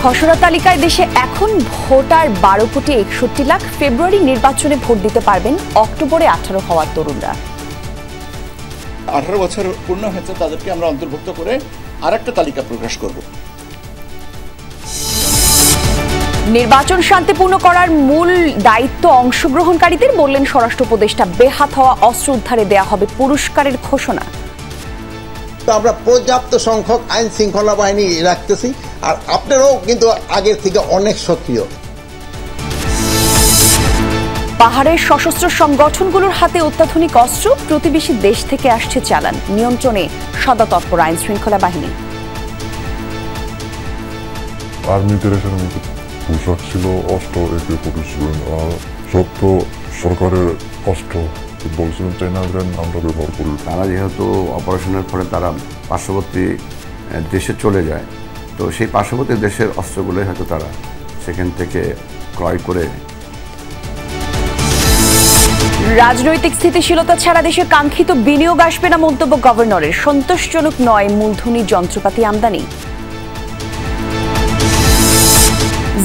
খসড়া তালিকায় দেশে এখন ভোটার 12,61,00,000। ফেব্রুয়ারি নির্বাচনে ভোট দিতে পারবেন অক্টোবরে 18 হওয়া তরুণরা। 18 বছর পূর্ণ হয়েছে তাদেরকে আমরা অন্তর্ভুক্ত করে আরেকটা তালিকা প্রকাশ করব। নির্বাচন শান্তিপূর্ণ করার মূল দায়িত্ব অংশগ্রহণকারীদের, বললেন স্বরাষ্ট্র উপদেষ্টা। বেহাত হওয়া অস্ত্র উদ্ধারে দেয়া হবে পুরস্কারের ঘোষণা। আমরা পর্যাপ্ত সংখ্যক আইন শৃঙ্খলা বাহিনী রাখতেছি, আর আপনারাও কিন্তু আগের থেকে অনেক সক্রিয়। পাহাড়ের সশস্ত্র সংগঠনগুলোর হাতে অত্যাধুনিক অস্ত্র, প্রতিবেশী দেশ থেকে আসছে চালান। নিয়ন্ত্রণে সদা তৎপর আইন শৃঙ্খলা বাহিনী। আর্মিদের এখানে পোশাক ছিল অস্ত্র একে পড়েছিলেন, আর সব তো সরকারের অস্ত্র বলছিলেন চাইনাদের আমরা ব্যবহার করি। তারা যেহেতু অপারেশনের পরে তারা পার্শ্ববর্তী দেশে চলে যায়, তো সেই পার্শ্ববর্তী দেশের অস্ত্রগুলোই হয়তো তারা সেখান থেকে ক্রয় করে। রাজনৈতিক স্থিতিশীলতা ছাড়া দেশে কাঙ্ক্ষিত বিনিয়োগ আসবে না, মন্তব্য গভর্নরের। সন্তোষজনক নয় মূলধনী যন্ত্রপাতি আমদানি।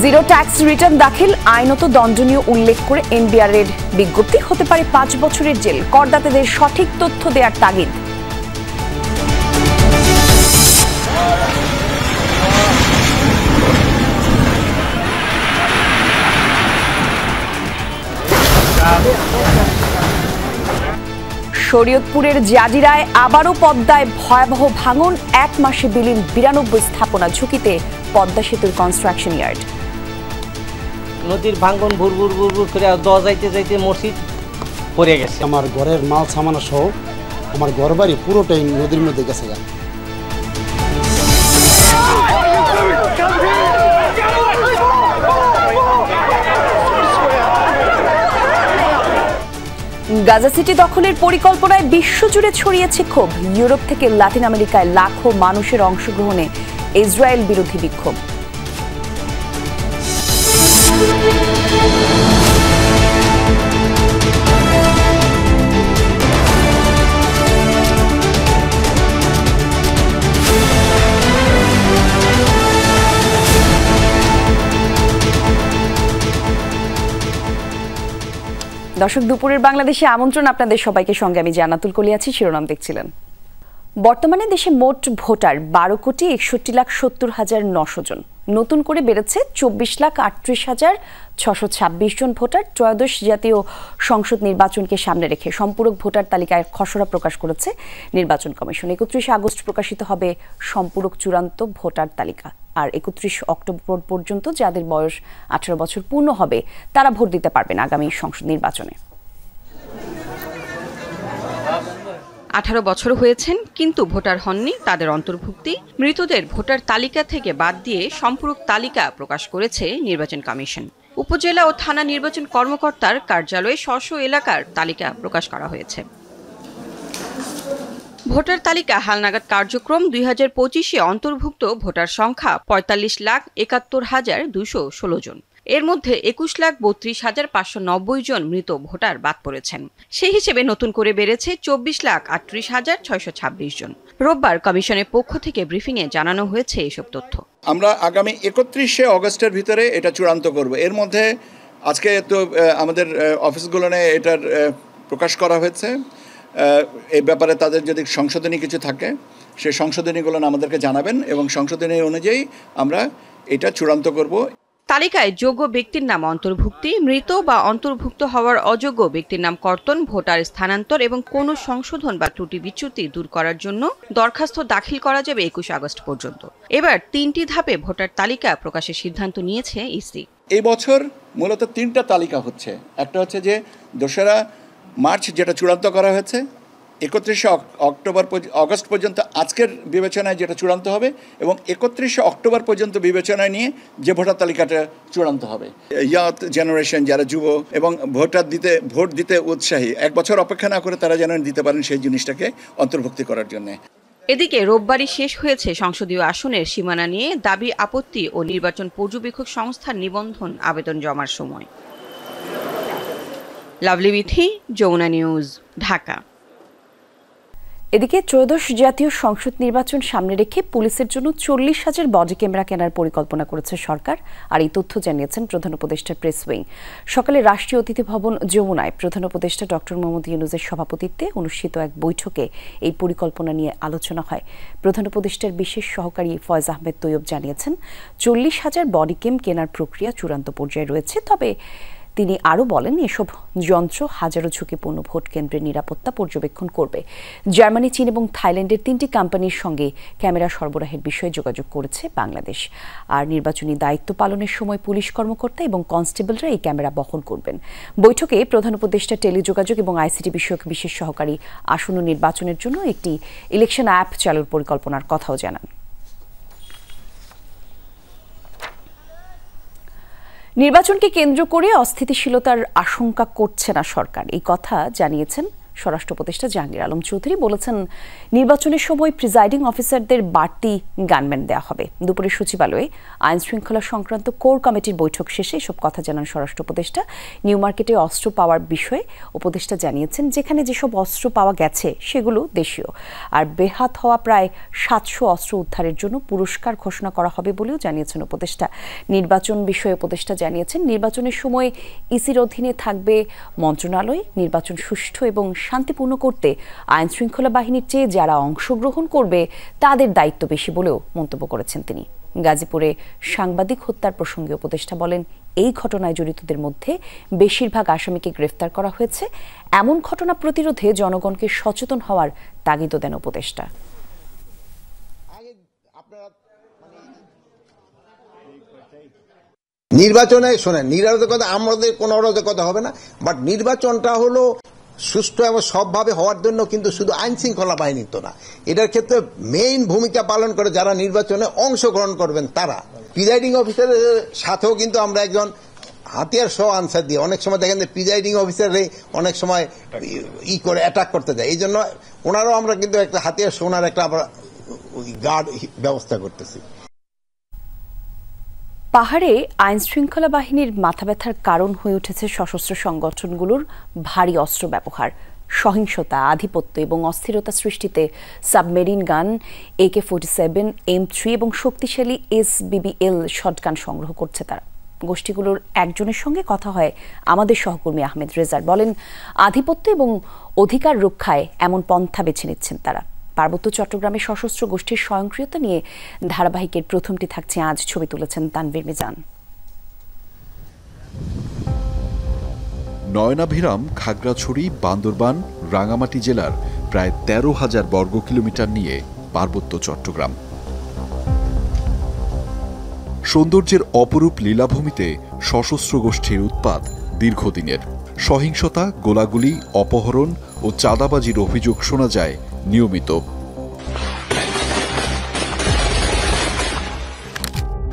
জিরো ট্যাক্স রিটার্ন দাখিল আইনত দণ্ডনীয় উল্লেখ করে এনবিআর এর বিজ্ঞপ্তি, হতে পারে 5 বছরের জেল। করদাতাদের সঠিক তথ্য দেওয়ার তাগিদ। শরীয়তপুরের জাজিরায় আবারও পদ্মায় ভয়াবহ ভাঙন। 1 মাসে বিলীন 92 স্থাপনা, ঝুঁকিতে পদ্মা সেতুর কনস্ট্রাকশন ইয়ার্ড। নদীর ভাঙন ভুর ভুর ভুর ভুর করে যাইতে যাইতে মসজিদ পড়ে গেছে। আমার ঘরের মাল সামানা সহ আমার ঘর বাড়ি পুরোটাই নদীর মধ্যে গেছে। গাজা সিটি দখলের পরিকল্পনায় বিশ্বজুড়ে ছড়িয়েছে ক্ষোভ। ইউরোপ থেকে লাতিন আমেরিকায় লাখো মানুষের অংশগ্রহণে ইসরায়েল বিরোধী বিক্ষোভ। দর্শক, দুপুরের বাংলাদেশে আমন্ত্রণ আপনাদের সবাইকে। সঙ্গে আমি জান্নাতুল কলি আছি। শিরোনাম দেখছিলেন। বর্তমানে দেশে মোট ভোটার 12,61,70,900 জন। নতুন করে বেড়েছে 24,38,626 জন ভোটার। ত্রয়োদশ জাতীয় সংসদ নির্বাচনকে সামনে রেখে সম্পূরক ভোটার তালিকায় খসড়া প্রকাশ করেছে নির্বাচন কমিশন। 31 আগস্ট প্রকাশিত হবে সম্পূরক চূড়ান্ত ভোটার তালিকা। আর 31 অক্টোবর পর্যন্ত যাদের বয়স 18 বছর পূর্ণ হবে তারা ভোট দিতে পারবেন আগামী সংসদ নির্বাচনে। 18 বছর হয়েছেন কিন্তু ভোটার হননি, তাদের অন্তর্ভুক্তি মৃতদের ভোটার তালিকা থেকে বাদ দিয়ে সম্পূরক তালিকা প্রকাশ করেছে নির্বাচন কমিশন। উপজেলা ও থানা নির্বাচন কর্মকর্তার কার্যালয়ে স্ব এলাকার তালিকা প্রকাশ করা হয়েছে। ভোটার তালিকা হালনাগাদ কার্যক্রম 2025-এ অন্তর্ভুক্ত ভোটার সংখ্যা 45,71,216 জন। এর মধ্যে 21,32,590 জন মৃত ভোটার বাদ পড়েছেন। সেই হিসেবে নতুন করে বেড়েছে 24,38,626 জন। রোববার কমিশনের পক্ষ থেকে ব্রিফিংয়ে জানানো হয়েছে এসব তথ্য। আমরা আগামী 31 অগস্টের ভিতরে এটা চূড়ান্ত করব। এর মধ্যে আজকে তো আমাদের অফিসগুলোনে এটার প্রকাশ করা হয়েছে। এই ব্যাপারে তাদের যদি সংশোধনী কিছু থাকে সেই সংশোধনীগুলো আমাদেরকে জানাবেন এবং সংশোধনী অনুযায়ী আমরা এটা চূড়ান্ত করব। তালিকায় যোগ্য ব্যক্তির নাম অন্তর্ভুক্তি, মৃত বা অন্তর্ভুক্ত হওয়ার অযোগ্য ব্যক্তির নাম কর্তন, ভোটার স্থানান্তর এবং কোনো সংশোধন বা ত্রুটি বিচ্যুতি দূর করার জন্য দরখাস্ত দাখিল করা যাবে 21 আগস্ট পর্যন্ত। এবার 3টি ধাপে ভোটার তালিকা প্রকাশের সিদ্ধান্ত নিয়েছে ইসি। এই বছর মূলত 3টা তালিকা হচ্ছে। একটা হচ্ছে যে 2রা মার্চ যেটা চূড়ান্ত করা হয়েছে, 31 আগস্ট পর্যন্ত আজকের বিবেচনায় যেটা চূড়ান্ত হবে, এবং 31 অক্টোবর পর্যন্ত বিবেচনায় নিয়ে যে ভোটার তালিকাটা চূড়ান্ত হবে। ইয়াথ জেনারেশন যারা যুব এবং ভোট দিতে উৎসাহী, 1 বছর অপেক্ষা না করে তারা যেন দিতে পারেন সেই জিনিসটাকে অন্তর্ভুক্তি করার জন্য। এদিকে রোববারই শেষ হয়েছে সংসদীয় আসনের সীমানা নিয়ে দাবি, আপত্তি ও নির্বাচন পর্যবেক্ষক সংস্থার নিবন্ধন আবেদন জমার সময়। লাভলি বিথি, যমুনা নিউজ, ঢাকা। এদিকে ত্রয়োদশ জাতীয় সংসদ নির্বাচন সামনে রেখে পুলিশের জন্য 40,000 বডি ক্যামেরা কেনার পরিকল্পনা করেছে সরকার। আর এই তথ্য জানিয়েছেন প্রধান উপদেষ্টার প্রেস উইং। সকালে রাষ্ট্রীয় অতিথি ভবন যমুনায় প্রধান উপদেষ্টা ডক্টর মোহাম্মদ ইউনূসের সভাপতিত্বে অনুষ্ঠিত এক বৈঠকে এই পরিকল্পনা নিয়ে আলোচনা হয়। প্রধান উপদেষ্টার বিশেষ সহকারী ফয়েজ আহমেদ তৈয়ব জানিয়েছেন 40,000 বডি ক্যাম কেনার প্রক্রিয়া চূড়ান্ত পর্যায়ে রয়েছে। তবে তিনি আরও বলেন, এসব যন্ত্র হাজারো ঝুঁকিপূর্ণ ভোট কেন্দ্রের নিরাপত্তা পর্যবেক্ষণ করবে। জার্মানি, চীন এবং থাইল্যান্ডের 3টি কোম্পানির সঙ্গে ক্যামেরা সরবরাহের বিষয়ে যোগাযোগ করেছে বাংলাদেশ। আর নির্বাচনী দায়িত্ব পালনের সময় পুলিশ কর্মকর্তা এবং কনস্টেবলরা এই ক্যামেরা বহন করবেন। বৈঠকে প্রধান উপদেষ্টা টেলিযোগাযোগ এবং আইসিটি বিষয়ক বিশেষ সহকারী আসন্ন নির্বাচনের জন্য একটি ইলেকশন অ্যাপ চালুর পরিকল্পনার কথাও জানান। নির্বাচনকে কেন্দ্র করে অস্থিতিশীলতার আশঙ্কা করছে না সরকার, এই কথা জানিয়েছেন স্বরাষ্ট্র উপদেষ্টা জাহাঙ্গীর আলম চৌধুরী। বলেছেন, নির্বাচনের সময় প্রিজাইডিং অফিসারদের বাড়তি গানম্যান দেওয়া হবে। দুপুরে সচিবালয়ে আইন শৃঙ্খলা সংক্রান্ত কোর কমিটির বৈঠক শেষে এসব কথা জানান স্বরাষ্ট্র উপদেষ্টা। নিউ মার্কেটে অস্ত্র পাওয়ার বিষয়ে উপদেষ্টা জানিয়েছেন, যেখানে যেসব অস্ত্র পাওয়া গেছে সেগুলো দেশীয়। আর বেহাত হওয়া প্রায় 700 অস্ত্র উদ্ধারের জন্য পুরস্কার ঘোষণা করা হবে বলেও জানিয়েছেন উপদেষ্টা। নির্বাচন বিষয়ে উপদেষ্টা জানিয়েছেন, নির্বাচনের সময় ইসির অধীনে থাকবে মন্ত্রণালয়। নির্বাচন সুষ্ঠু এবং শান্তিপূর্ণ করতে আইন শৃঙ্খলা বাহিনীর চেয়ে যারা অংশগ্রহণ করবে তাদের দায়িত্ব বেশি বলেও মন্তব্য করেছেন তিনি। গাজীপুরে সাংবাদিক হত্যার প্রসঙ্গে উপদেষ্টা বলেন, এই ঘটনায় জড়িতদের মধ্যে বেশিরভাগ আসামিকে গ্রেফতার করা হয়েছে। এমন ঘটনা প্রতিরোধে জনগণকে সচেতন হওয়ার তাগিদ দেন উপদেষ্টা। নির্বাচনে শোনেন, নিরপেক্ষতা আমাদের কোনো অরাজকতা হবে না, বাট নির্বাচনটা হলো সুষ্ঠু এবং সবভাবে হওয়ার জন্য কিন্তু শুধু আইন শৃঙ্খলা বাহিনী তো না, এটার ক্ষেত্রে মেইন ভূমিকা পালন করে যারা নির্বাচনে অংশগ্রহণ করবেন তারা। প্রিজাইডিং অফিসারের সাথেও কিন্তু আমরা একজন হাতিয়ার সহ আনসার দিয়ে, অনেক সময় দেখেন যে প্রিজাইডিং অফিসারে অনেক সময় করে অ্যাটাক করতে যায়, এই জন্য ওনারাও আমরা কিন্তু একটা হাতিয়ার সহ ওনার একটা আমরা গার্ড ব্যবস্থা করতেছি। পাহাড়ে আইন শৃঙ্খলা বাহিনীর মাথাব্যথার কারণ হয়ে উঠেছে সশস্ত্র সংগঠনগুলোর ভারী অস্ত্র ব্যবহার। সহিংসতা, আধিপত্য এবং অস্থিরতা সৃষ্টিতে সাবমেরিন গান, AK-47, M3 এবং শক্তিশালী SBBL শটগান সংগ্রহ করছে তারা। গোষ্ঠীগুলোর একজনের সঙ্গে কথা হয় আমাদের সহকর্মী আহমেদ রেজার। বলেন, আধিপত্য এবং অধিকার রক্ষায় এমন পন্থা বেছে নিচ্ছেন তারা। পার্বত্য চট্টগ্রামে সশস্ত্র গোষ্ঠীর স্বয়ংক্রিয়তা নিয়ে ধারাবাহিকের প্রথমটি থাকছে আজ। ছবি তুলেছেন তানভীর মিজান। নয়নাভিরাম, খাগড়াছড়ি, বান্দরবান, রাঙামাটি জেলার প্রায় 13,000 বর্গ কিলোমিটার নিয়ে পার্বত্য চট্টগ্রাম। সৌন্দর্যের অপরূপ লীলাভূমিতে সশস্ত্র গোষ্ঠীর উৎপাত দীর্ঘদিনের। সহিংসতা, গোলাগুলি, অপহরণ ও চাঁদাবাজির অভিযোগ শোনা যায় নিয়মিত।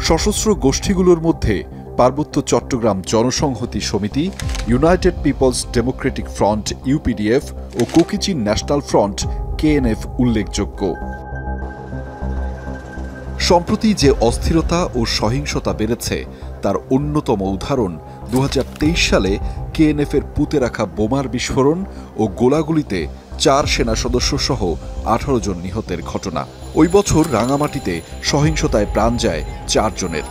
সশস্ত্র গোষ্ঠীগুলোর মধ্যে পার্বত্য Chattogram Janasamhati Samiti, United People's Democratic Front UPDF ও কোকিচিন ন্যাশনাল ফ্রন্ট KNF উল্লেখযোগ্য। সম্প্রতি যে অস্থিরতা ও সহিংসতা বেড়েছে তার অন্যতম উদাহরণ 2023 সালে KNF-এর পুঁতে রাখা বোমার বিস্ফোরণ ও গোলাগুলিতে 4 সেনা সদস্য সহ 18 জন নিহতের ঘটনা। ওই বছর রাঙামাটিতে সহিংসতায় প্রাণ যায় 4 জনের।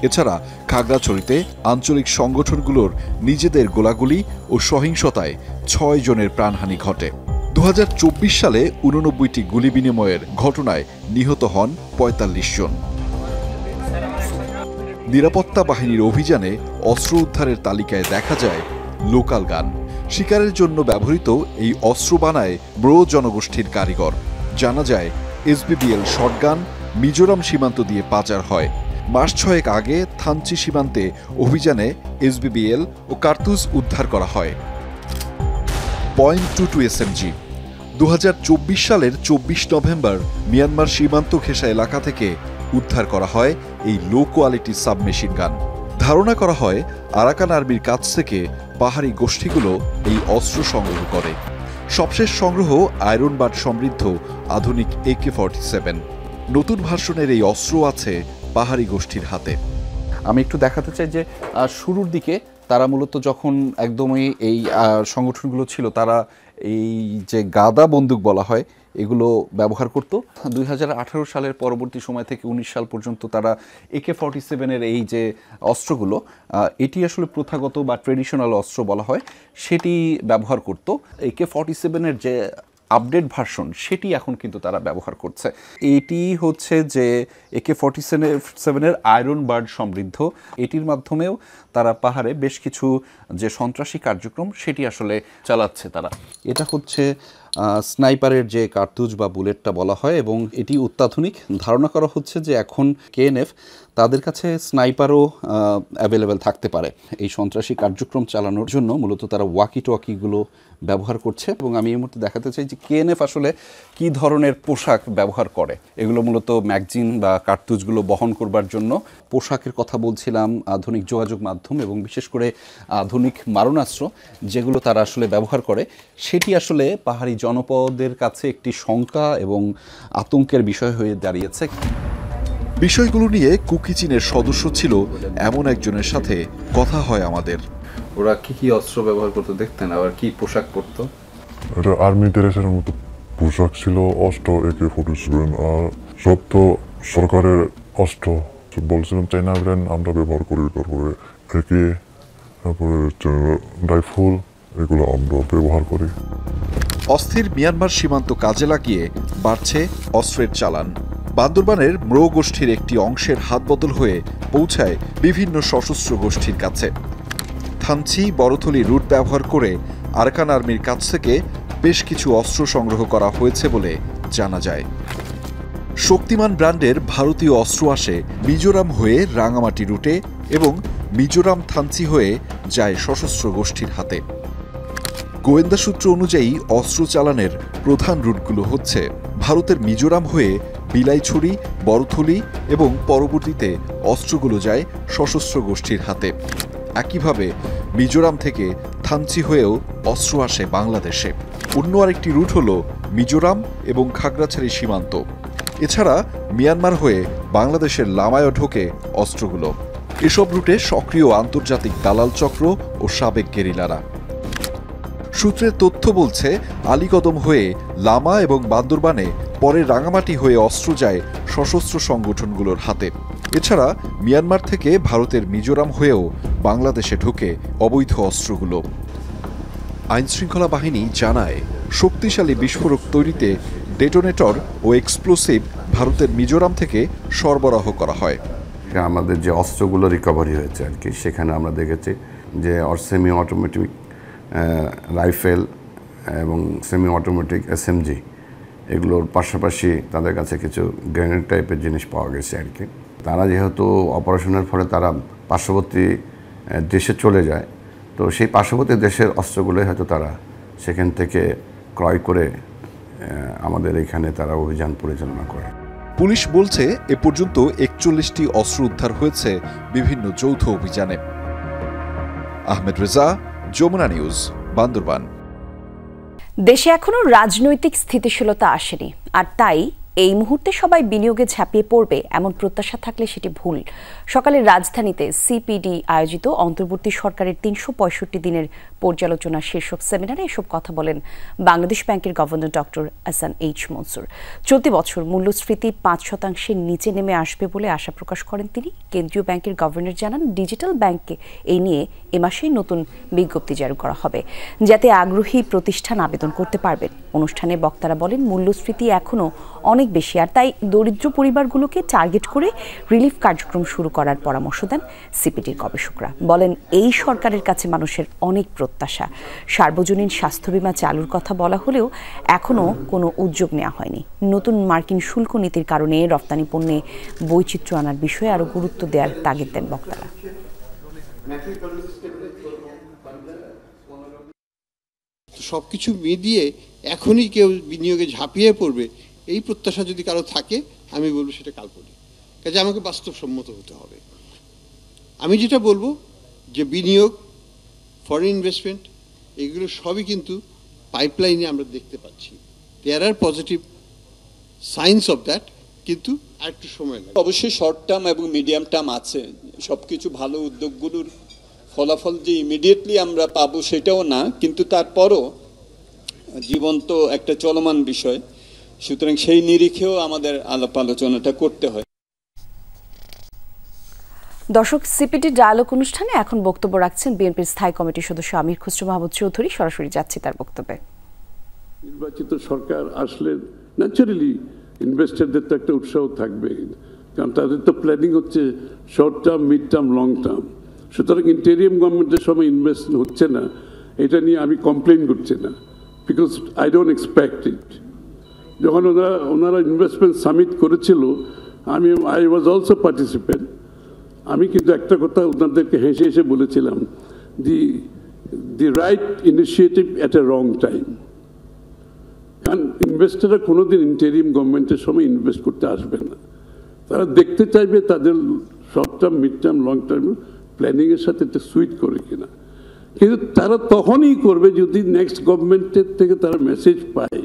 এছাড়া খাগড়াছড়িতে আঞ্চলিক সংগঠনগুলোর নিজেদের গোলাগুলি ও সহিংসতায় 6 জনের প্রাণহানি ঘটে। 2024 সালে 89টি গুলি বিনিময়ের ঘটনায় নিহত হন 45 জন। নিরাপত্তা বাহিনীর অভিযানে অস্ত্র উদ্ধারের তালিকায় দেখা যায় লোকাল গান। শিকারের জন্য ব্যবহৃত এই অস্ত্র বানায় ব্রো জনগোষ্ঠীর কারিগর। জানা যায় SBBL শটগান মিজোরাম সীমান্ত দিয়ে পাচার হয়। মাস 6 আগে থানচি সীমান্তে অভিযানে SBBL ও কার্তুজ উদ্ধার করা হয়। .22 SMG 2024 সালের 24 নভেম্বর মিয়ানমার সীমান্ত ঘেঁষা এলাকা থেকে উদ্ধার করা হয় এই লো কোয়ালিটি সাবমেশিন গান। ধারণা করা হয় আরাকান আর্মির কাছ থেকে পাহাড়ি গোষ্ঠীগুলো এই অস্ত্র সংগ্রহ করে। সবশেষ সংগ্রহ আয়রন বাট সমৃদ্ধ আধুনিক AK-47। নতুন ভার্সনের এই অস্ত্র আছে পাহাড়ি গোষ্ঠীর হাতে। আমি একটু দেখাতে চাই যে শুরুর দিকে তারা মূলত যখন একদমই এই সংগঠনগুলো ছিল, তারা এই যে গাদা বন্দুক বলা হয় এগুলো ব্যবহার করত। 2018 সালের পরবর্তী সময় থেকে 19 সাল পর্যন্ত তারা AK-47-এর এই যে অস্ত্রগুলো, এটি আসলে প্রথাগত বা ট্রেডিশনাল অস্ত্র বলা হয়, সেটি ব্যবহার করত। AK-47-এর যে আপডেট ভার্সন সেটি এখন কিন্তু তারা ব্যবহার করছে। এটি হচ্ছে যে AK-47-এর আয়রন বার্ড সমৃদ্ধ, এটির মাধ্যমেও তারা পাহাড়ে বেশ কিছু যে সন্ত্রাসী কার্যক্রম সেটি আসলে চালাচ্ছে তারা। এটা হচ্ছে স্নাইপারের যে কার্তুজ বা বুলেটটা বলা হয়, এবং এটি অত্যাধুনিক। ধারণা করা হচ্ছে যে এখন KNF তাদের কাছে স্নাইপারও অ্যাভেলেবেল থাকতে পারে এই সন্ত্রাসী কার্যক্রম চালানোর জন্য। মূলত তারা ওয়াকি টকিগুলো ব্যবহার করছে, এবং আমি এই মুহূর্তে দেখাতে চাই যে KNF আসলে কি ধরনের পোশাক ব্যবহার করে। এগুলো মূলত ম্যাগজিন বা কার্তুজগুলো বহন করবার জন্য। পোশাকের কথা বলছিলাম, আধুনিক যোগাযোগ মাধ্যম এবং বিশেষ করে আধুনিক মারণাস্ত্র যেগুলো তারা আসলে ব্যবহার করে, সেটি আসলে পাহাড়ি জনপদের কাছে একটি শঙ্কা এবং আতঙ্কের বিষয় হয়ে দাঁড়িয়েছে। বিষয়গুলো নিয়ে কুকি চীনের সদস্য ছিল এমন একজনের সাথে কথা হয় আমাদের। ওরা কি কি অস্ত্র ব্যবহার করতো দেখতেন, আবার কি পোশাক পরতো? এটা আর্মি ড্রেসের মতো পোশাক ছিল, অস্ত্র AK-47, আর সব তো সরকারের অস্ত্র। বলছিলাম চাইনা ব্র্যান্ড আমরা ব্যবহার করি, তারপরে AK, তারপরে রাইফেল, এগুলো আমরা ব্যবহার করি। অস্থির মিয়ানমার সীমান্ত কাজে লাগিয়ে বাড়ছে অস্ত্রের চালান। বান্দরবানের ম্রো গোষ্ঠীর একটি অংশের হাতবদল হয়ে পৌঁছায় বিভিন্ন সশস্ত্র গোষ্ঠীর কাছে। থানচি বড়থলি রুট ব্যবহার করে আরাকান আর্মির কাছ থেকে বেশ কিছু অস্ত্র সংগ্রহ করা হয়েছে বলে জানা যায়। শক্তিমান ব্র্যান্ডের ভারতীয় অস্ত্র আসে মিজোরাম হয়ে রাঙামাটি রুটে এবং মিজোরাম থানচি হয়ে যায় সশস্ত্র গোষ্ঠীর হাতে। গোয়েন্দা সূত্র অনুযায়ী অস্ত্র চালানের প্রধান রুটগুলো হচ্ছে ভারতের মিজোরাম হয়ে বিলাইছড়ি, বড়থলি এবং পরবর্তীতে অস্ত্রগুলো যায় সশস্ত্র গোষ্ঠীর হাতে। একইভাবে মিজোরাম থেকে থানচি হয়েও অস্ত্র আসে বাংলাদেশে। অন্য আরেকটি রুট হল মিজোরাম এবং খাগড়াছড়ি সীমান্ত। এছাড়া মিয়ানমার হয়ে বাংলাদেশের লামায়ও ঢোকে অস্ত্রগুলো। এসব রুটে সক্রিয় আন্তর্জাতিক দালাল চক্র ও সাবেক গেরিলারা। সূত্রের তথ্য বলছে আলীকদম হয়ে লামা এবং বান্দরবানে পরে রাঙামাটি হয়ে অস্ত্র যায় সশস্ত্র সংগঠনগুলোর হাতে। এছাড়া মিয়ানমার থেকে ভারতের মিজোরাম হয়েও বাংলাদেশে ঢোকে অবৈধ অস্ত্রগুলো। আইনশৃঙ্খলা বাহিনী জানায় শক্তিশালী বিস্ফোরক তৈরিতে ডেটোনেটর ও এক্সপ্লোসিভ ভারতের মিজোরাম থেকে সরবরাহ করা হয়। আমাদের যে অস্ত্রগুলো রিকভারি হয়েছে আর কি, সেখানে আমরা দেখেছি যে সেমি অটোমেটিক রাইফেল এবং সেমি অটোমেটিক SMG, এগুলোর পাশাপাশি তাদের কাছে কিছু গ্রেনেড টাইপের জিনিস পাওয়া গেছে আর কি। তারা যেহেতু অপারেশনের ফলে তারা পার্শ্ববর্তী দেশে চলে যায়, তো সেই পার্শ্ববর্তী দেশের অস্ত্রগুলোই হয়তো তারা সেখান থেকে ক্রয় করে আমাদের এখানে তারা অভিযান পরিচালনা করে। পুলিশ বলছে এ পর্যন্ত 41টি অস্ত্র উদ্ধার হয়েছে বিভিন্ন যৌথ অভিযানে। আহমেদ রেজা, যমুনা নিউজ, বান্দরবান। দেশে এখনো রাজনৈতিক স্থিতিশীলতা আসেনি, আর তাই এই মুহূর্তে সবাই বিনিয়োগে ঝাঁপিয়ে পড়বে এমন প্রত্যাশা থাকলে সেটি ভুল। সকালে রাজধানীতে CPD আয়োজিত অন্তর্বর্তী সরকারের 365 দিনের পর্যালোচনা শীর্ষক সেমিনারে এসব কথা বলেন বাংলাদেশ ব্যাংকের governor doctor Ahsan H Mansur. চলতি বছর মূল্যস্ফীতি 5% নিচে নেমে আসবে বলে আশা প্রকাশ করেন তিনি। কেন্দ্রীয় ব্যাংকের গভর্নর জানান, ডিজিটাল ব্যাংকে এই নিয়ে এ মাসেই নতুন বিজ্ঞপ্তি জারি করা হবে, যাতে আগ্রহী প্রতিষ্ঠান আবেদন করতে পারবেন। অনুষ্ঠানে বক্তারা বলেন, মূল্যস্ফীতি এখনও অনেক বেশি, আর তাই দরিদ্র পরিবারগুলোকে টার্গেট করে রিলিফ কার্যক্রম শুরু করার পরামর্শ দেন সিপিডির গবেষকরা। বলেন, এই সরকারের কাছে মানুষের অনেক প্রত্যাশা। সার্বজনীন স্বাস্থ্য বীমা চালুর কথা বলা হলেও এখনও কোনো উদ্যোগ নেওয়া হয়নি। নতুন মার্কিন শুল্ক নীতির কারণে রপ্তানি পণ্যে বৈচিত্র্য আনার বিষয়ে আরও গুরুত্ব দেওয়ার তাগিদ দেন বক্তারা। সবকিছু মিলিয়ে এখনই কেউ বিনিয়োগে ঝাঁপিয়ে পড়বে এই প্রত্যাশা যদি কারো থাকে, আমি বলবো সেটা কাল্পনিক। কাজে আমাকে বাস্তবসম্মত হতে হবে। আমি যেটা বলবো যে বিনিয়োগ, ফরেন ইনভেস্টমেন্ট, এগুলো সবই কিন্তু পাইপলাইনে আমরা দেখতে পাচ্ছি। দেয়ার আর পজিটিভ সাইন্স অফ দ্যাট, কিন্তু আরেকটু সময় লাগে। অবশ্যই শর্ট টার্ম এবং মিডিয়াম টার্ম আছে। সবকিছু ভালো উদ্যোগগুলোর ফলাফল যে ইমিডিয়েটলি আমরা পাবো সেটাও না, কিন্তু তারপরও জীবন তো একটা চলমান বিষয়। সুতরাং সেই নিরিখেও আমাদের আলাপ আলোচনাটা করতে হয়। দর্শক, সিপিডি ডায়ালগ অনুষ্ঠানে এখন বক্তব্য রাখছেন বিএনপির স্থায়ী কমিটির সদস্য আমির খসরু মাহমুদ চৌধুরী। সরাসরি যাচ্ছি তার বক্তব্যে। নির্বাচিত সরকার আসলে ন্যাচারালি ইনভেস্টরদের তো একটা উৎসাহ থাকবে, কারণ তাদের তো প্ল্যানিং হচ্ছে short term, mid term, long term. সুতরাং ইন্টেরিয়াম গভর্নমেন্টের সময় ইনভেস্ট হচ্ছে না, এটা নিয়ে আমি কমপ্লেন করছি না, বিকজ আই ডোন্ট এক্সপেক্ট ইট। যখন ওনারা ইনভেস্টমেন্ট সামিট করেছিল, আই ওয়াজ অলসো পার্টিসিপেন্ট। আমি কিন্তু একটা কথা ওনাদেরকে হেসে হেসে বলেছিলাম, the right initiative at a wrong time. কারণ ইনভেস্টররা কোনোদিন ইন্টেরিয়াম গভর্নমেন্টের সময় ইনভেস্ট করতে আসবে না, তারা দেখতে চাইবে তাদের short term, mid term, long term প্ল্যানিংয়ের সাথে একটা সুইট করে কিনা। কিন্তু তারা তখনই করবে যদি নেক্সট গভর্নমেন্টের থেকে তারা মেসেজ পায়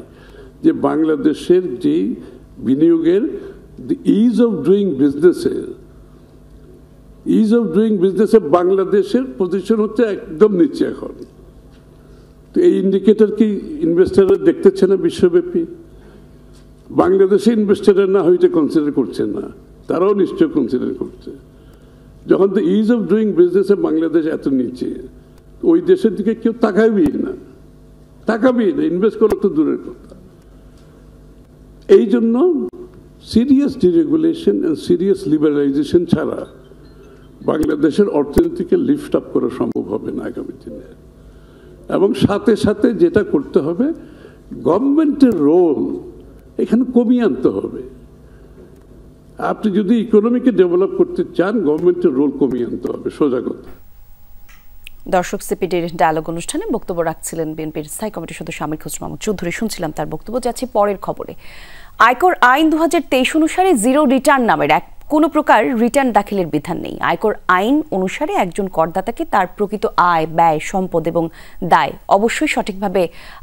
যে বাংলাদেশের যেই বিনিয়োগের ইজ অফ ডুইং বিজনেসে বাংলাদেশের পজিশন হচ্ছে একদম নিচে এখন। তো এই ইন্ডিকেটর কি ইনভেস্টাররা দেখতেছে না বিশ্বব্যাপী? বাংলাদেশে ইনভেস্টাররা না হইতে কনসিডার করছে না, তারাও নিশ্চয় কনসিডার করছে। যখন তো ইজ অফ ডুইং বিজনেসে বাংলাদেশ এত নিচে, ওই দেশের দিকে কেউ তাকাবেই না, ইনভেস্ট করা তো দূরের কথা। এই জন্য serious deregulation and serious liberalisation ছাড়া বাংলাদেশের অর্থনীতিকে লিফট আপ করা সম্ভব হবে না আগামী দিনে। এবং সাথে সাথে যেটা করতে হবে, গভর্নমেন্টের রোল এখানে কমিয়ে আনতে হবে। আপনি যদি ইকোনমিকে ডেভেলপ করতে চান, গভর্নমেন্টের রোল কমিয়ে আনতে হবে, সোজা কথা। দর্শক, সিপিডির ডায়ালগ অনুষ্ঠানে বক্তব্য রাখছিলেন বিএনপির স্থায়ী কমিটির সদস্য আমির খসরু মাহমুদ চৌধুরী। শুনছিলাম তার বক্তব্য। যাচ্ছি পরের খবরে। আয়কর আইন 2023 অনুসারে জিরো রিটার্ন নামের কোনো প্রকার রিটার্ন দাখিলের বিধান নেই। আয়কর আইন অনুসারে একজন করদাতাকে তার প্রকৃত আয়, ব্যয়, সম্পদ এবং দায় অবশ্যই সঠিকভাবে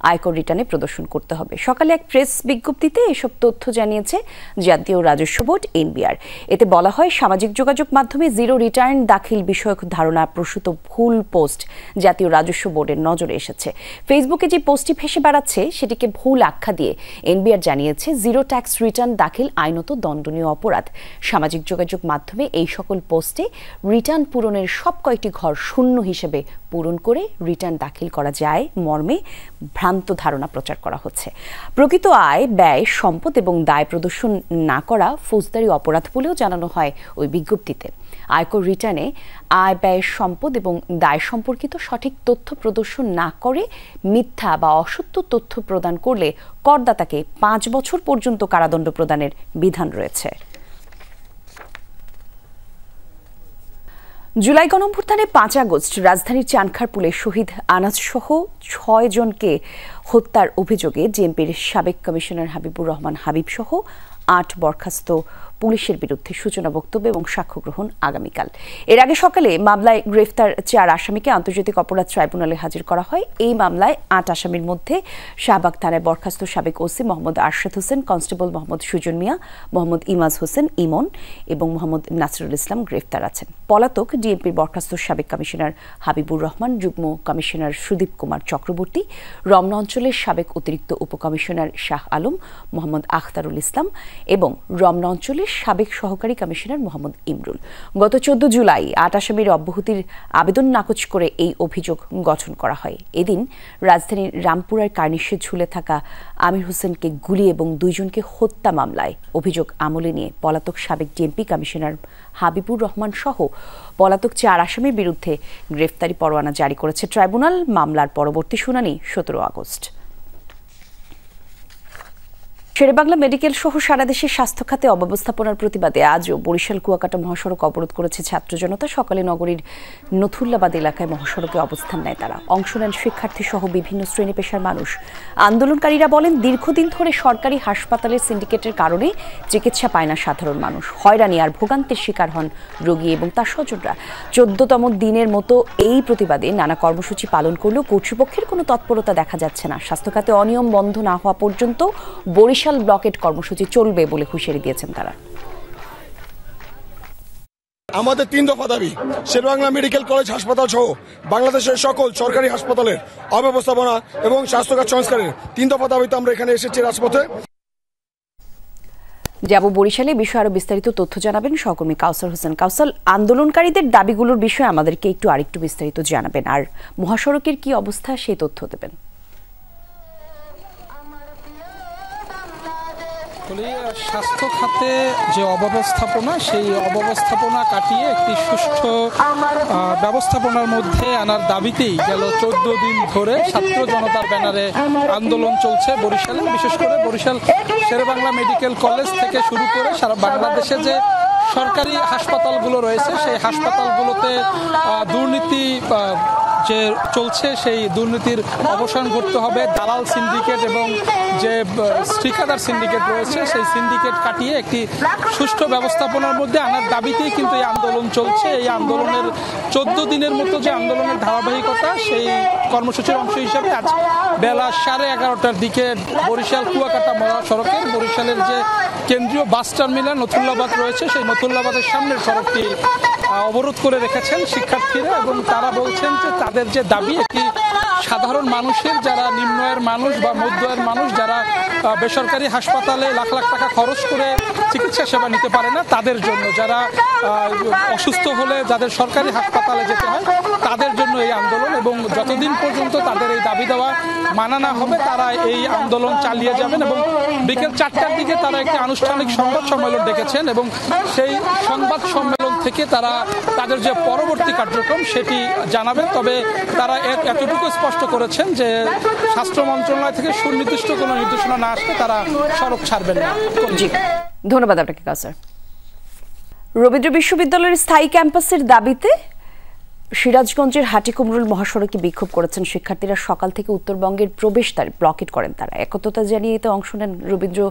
আয়কর রিটার্নে প্রদর্শন করতে হবে। সকালে এক প্রেস বিজ্ঞপ্তিতে এসব তথ্য জানিয়েছে জাতীয় রাজস্ব বোর্ড এনবিআর। এতে বলা হয়, সামাজিক যোগাযোগ মাধ্যমে জিরো রিটার্ন দাখিল বিষয়ক ধারণা প্রসূত ভুল পোস্ট জাতীয় রাজস্ব বোর্ডের নজরে এসেছে। ফেসবুকে যে পোস্টটি ভেসে বেড়াচ্ছে সেটিকে ভুল আখ্যা দিয়ে এনবিআর জানিয়েছে, জিরো ট্যাক্স রিটার্ন দাখিল আইনত দণ্ডনীয় অপরাধ। সামাজিক যোগাযোগ মাধ্যমে এই সকল পোস্টে রিটার্ন পূরণের সব কয়েকটি ঘর শূন্য হিসেবে পূরণ করে রিটার্ন দাখিল করা যায় মর্মে ভ্রান্ত ধারণা প্রচার করা হচ্ছে। প্রকৃত আয়, ব্যয়, সম্পদ এবং দায় প্রদর্শন না করা ফৌজদারি অপরাধ বলেও জানানো হয় ওই বিজ্ঞপ্তিতে। আয়কর রিটার্নে আয়, ব্যয়, সম্পদ এবং দায় সম্পর্কিত সঠিক তথ্য প্রদর্শন না করে মিথ্যা বা অসত্য তথ্য প্রদান করলে করদাতাকে 5 বছর পর্যন্ত কারাদণ্ড প্রদানের বিধান রয়েছে। জুলাই গণঅভ্যুত্থানে 5 আগস্ট রাজধানীর চানখারপুলে শহীদ আনাজ সহ 6 জনকে হত্যার অভিযোগে জেএমপির সাবেক কমিশনার হাবিবুর রহমান হাবিব সহ 8 বরখাস্ত পুলিশের বিরুদ্ধে সূচনা বক্তব্য এবং সাক্ষ্য গ্রহণ আগামীকাল। এর আগে সকালে মামলায় গ্রেফতার 4 আসামিকে আন্তর্জাতিক অপরাধ ট্রাইব্যুনালে হাজির করা হয়। এই মামলায় 8 আসামির মধ্যে শাহবাগ থানায় বরখাস্ত সাবেক ওসি মোহাম্মদ আরশাদ হোসেন, কনস্টেবল মোহাম্মদ সুজন মিয়া, মোহাম্মদ ইমাজ হোসেন ইমন এবং মোহাম্মদ নাসরুল ইসলাম গ্রেফতার আছেন। পলাতক ডিএমপির বরখাস্ত সাবেক কমিশনার হাবিবুর রহমান, যুগ্ম কমিশনার সুদীপ কুমার চক্রবর্তী, রমনা অঞ্চলের সাবেক অতিরিক্ত উপকমিশনার শাহ আলম, মোহাম্মদ আখতারুল ইসলাম এবং রমনা অঞ্চলের সাবেক সহকারী কমিশনার মোহাম্মদ ইমরুল। গত 14 জুলাই 8 আসামির অব্যাহতির আবেদন নাকচ করে এই অভিযোগ গঠন করা হয়। এদিন রাজধানীর রামপুরার কার্নিশে ঝুলে থাকা আমির হোসেনকে গুলি এবং 2 জনকে হত্যা মামলায় অভিযোগ আমলে নিয়ে পলাতক সাবেক ডিএমপি কমিশনার হাবিবুর রহমান সহ পলাতক 4 আসামির বিরুদ্ধে গ্রেফতারি পরোয়ানা জারি করেছে ট্রাইব্যুনাল। মামলার পরবর্তী শুনানি 17 আগস্ট। শেরেবাংলা মেডিকেল সহ সারা দেশের স্বাস্থ্য খাতে অব্যবস্থাপনার প্রতিবাদে আজও বরিশাল কুয়াকাটা মহাসড়ক অবরোধ করেছে ছাত্র জনতা। সকালে নগরীর নথুল্লাবাদ এলাকায় মহাসড়কে অবস্থান নেয় তারা। অংশ নেন শিক্ষার্থী সহ বিভিন্ন শ্রেণী পেশার মানুষ। আন্দোলনকারীরা বলেন, দীর্ঘদিন ধরে সরকারি হাসপাতালের সিন্ডিকেটের কারণে চিকিৎসা পায় না সাধারণ মানুষ। হয়রানি আর ভোগান্তির শিকার হন রোগী এবং তার স্বজনরা। 14তম দিনের মতো এই প্রতিবাদে নানা কর্মসূচি পালন করলেও কর্তৃপক্ষের কোনো তৎপরতা দেখা যাচ্ছে না। স্বাস্থ্য খাতে অনিয়ম বন্ধ না হওয়া পর্যন্ত বরিশাল ব্লকেট কর্মসূচি চলবে বলে হুঁশিয়ারি দিয়েছেন তারা। আমাদের 3 দফা দাবি, শেরেবাংলা মেডিকেল কলেজ হাসপাতাল সহ বাংলাদেশের সকল সরকারি হাসপাতালের অব্যবস্থাপনা এবং স্বাস্থ্যখাত সংস্কারের 3 দফা দাবিতে আমরা এখানে এসেছি রাজপথে। যাব বরিশালে বিষয়ে আরো বিস্তারিত তথ্য জানাবেন সহকর্মী কাউসার হোসেন। কাউসার, আন্দোলনকারীদের দাবিগুলোর বিষয়ে আমাদেরকে আরেকটু বিস্তারিত জানাবেন, আর মহাসড়কের কি অবস্থা সেই তথ্য দেবেন। স্বাস্থ্য খাতে যে অব্যবস্থাপনা, সেই অব্যবস্থাপনা কাটিয়ে একটি সুষ্ঠু ব্যবস্থাপনার মধ্যে আনার দাবিতেই গেল 14 দিন ধরে ছাত্র জনতার ব্যানারে আন্দোলন চলছে বরিশালে। বিশেষ করে বরিশাল শেরেবাংলা মেডিকেল কলেজ থেকে শুরু করে সারা বাংলাদেশে যে সরকারি হাসপাতালগুলো রয়েছে, সেই হাসপাতালগুলোতে দুর্নীতি যে চলছে, সেই দুর্নীতির অবসান করতে হবে। দালাল সিন্ডিকেট এবং যে ঠিকাদার সিন্ডিকেট রয়েছে, সেই সিন্ডিকেট কাটিয়ে একটি সুষ্ঠু ব্যবস্থাপনার মধ্যে আনার দাবিতেই কিন্তু এই আন্দোলন চলছে। এই আন্দোলনের 14 দিনের মতো যে আন্দোলনের ধারাবাহিকতা, সেই কর্মসূচির অংশ হিসেবে আজ বেলা 11:30টার দিকে বরিশাল কুয়াকাটা মহাসড়কের বরিশালের যে কেন্দ্রীয় বাস টার্মিনাল নথুল্লাবাদ রয়েছে, সেই নথুল্লাবাদের সামনের সড়কটি অবরোধ করে রেখেছেন শিক্ষার্থীরা, এবং তারা বলছেন যে তাদের যে দাবি, একটি সাধারণ মানুষের, যারা নিম্ন আয়ের মানুষ বা মধ্য আয়ের মানুষ, যারা বেসরকারি হাসপাতালে লাখ লাখ টাকা খরচ করে চিকিৎসা সেবা নিতে পারে না, তাদের জন্য, যারা অসুস্থ হলে যাদের সরকারি হাসপাতালে যেতে হয়, তাদের জন্য এই আন্দোলন। এবং যতদিন পর্যন্ত তাদের এই দাবি দেওয়া মানা না হবে, তারা এই আন্দোলন চালিয়ে যাবেন। এবং বিকেল 4টার দিকে তারা একটি আনুষ্ঠানিক সংবাদ সম্মেলন ডেকেছেন, এবং সেই সংবাদ সম্মেলন থেকে তারা তাদের যে পরবর্তী কার্যক্রম সেটি জানাবেন। তবে তারা এতটুকু স্পষ্ট করেছেন যে স্বাস্থ্য মন্ত্রণালয় থেকে সুনির্দিষ্ট কোনো নির্দেশনা না আসলে তারা সড়ক ছাড়বেন না। ধন্যবাদ আপনাকে কাউসার। রবীন্দ্র বিশ্ববিদ্যালয়ের স্থায়ী ক্যাম্পাসের দাবিতে সিরাজগঞ্জের হাটিকুমরুল মহাসড়কে বিক্ষোভ করেছেন শিক্ষার্থীরা। সকাল থেকে উত্তরবঙ্গের প্রবেশদ্বার ব্লকেট করেন তারা। একতা জানিয়ে এতে অংশ নেন রবীন্দ্র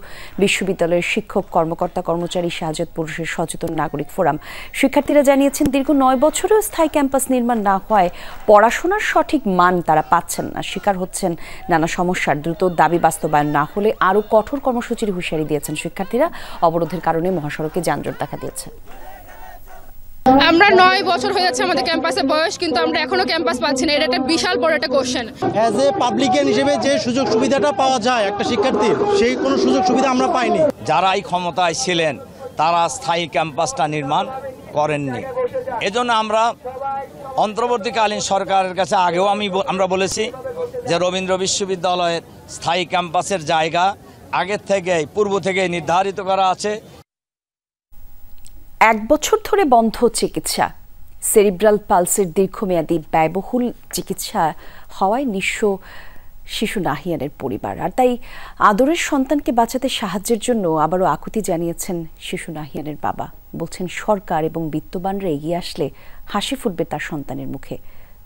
বিশ্ববিদ্যালয়ের শিক্ষক, কর্মকর্তা, কর্মচারী, শাহজাদ পুরুষের সচেতন নাগরিক ফোরাম। শিক্ষার্থীরা জানিয়েছেন দীর্ঘ 9 বছরেও স্থায়ী ক্যাম্পাস নির্মাণ না হওয়ায় পড়াশোনার সঠিক মান তারা পাচ্ছেন না, শিকার হচ্ছেন নানা সমস্যার। দ্রুত দাবি বাস্তবায়ন না হলে আরও কঠোর কর্মসূচির হুঁশিয়ারি দিয়েছেন শিক্ষার্থীরা। অবরোধের কারণে মহাসড়কে যানজট দেখা দিয়েছে। আমরা 9 বছর হয়ে যাচ্ছে আমাদের ক্যাম্পাসে বয়স, কিন্তু আমরা এখনো ক্যাম্পাস পাচ্ছি না। এটা একটা বিশাল বড় একটা কোশ্চেন। অ্যাজ এ পাবলিকান হিসেবে যে সুযোগ সুবিধাটা পাওয়া যায় একটা শিক্ষার্থীর, সেই কোনো সুযোগ সুবিধা আমরা পাইনি। যারাই ক্ষমতায় ছিলেন তারা স্থায়ী ক্যাম্পাসটা নির্মাণ করেননি। এজন্য আমরা অন্তর্বর্তীকালীন সরকারের কাছে আগেও আমরা বলেছি যে রবীন্দ্র বিশ্ববিদ্যালয়ের স্থায়ী ক্যাম্পাসের জায়গা আগের থেকেই পূর্ব থেকেই নির্ধারিত করা আছে। 1 বছর ধরে বন্ধ চিকিৎসা। সেরিব্রাল পালসের দীর্ঘমেয়াদী ব্যয়বহুল চিকিৎসা হওয়ায় নিঃস্ব শিশু নাহিয়ানের পরিবার, আর তাই আদরের সন্তানকে বাঁচাতে সাহায্যের জন্য আবারও আকুতি জানিয়েছেন শিশু নাহিয়ানের বাবা। বলছেন সরকার এবং বিত্তবানরা এগিয়ে আসলে হাসি ফুটবে তার সন্তানের মুখে।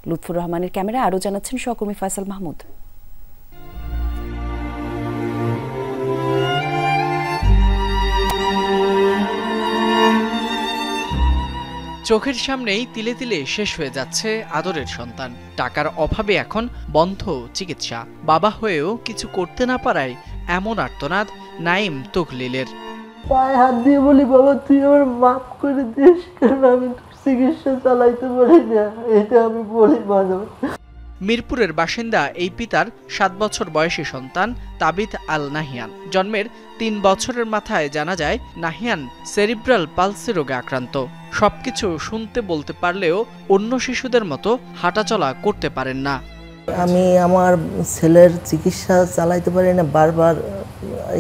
লুৎফুর রহমানের ক্যামেরায় আরও জানাচ্ছেন সহকর্মী ফয়সাল মাহমুদ। চোখের সামনেই তিলে তিলে শেষ হয়ে যাচ্ছে আদরের সন্তান। টাকার অভাবে এখন বন্ধ চিকিৎসা। বাবা হয়েও কিছু করতে না পারায় এমন আর্তনাদ নাইম তকলিলের। পায়ে হাত দিয়ে বলি, বাবা তুই আমার মাফ করে দিস, কারণ আমি চিকিৎসা চালাইতে পারি না, এটা আমি বলি মাঝে। মিরপুরের বাসিন্দা এই পিতার 7 বছর বয়সী সন্তান তাবিথ আল নাহিয়ান। জন্মের 3 বছরের মাথায় জানা যায় নাহিয়ান সেরিব্রাল পালসি রোগে আক্রান্ত। সবকিছু শুনতে বলতে পারলেও অন্য শিশুদের মতো হাঁটাচলা করতে পারেন না। আমি আমার ছেলের চিকিৎসা চালাইতে পারি না, বারবার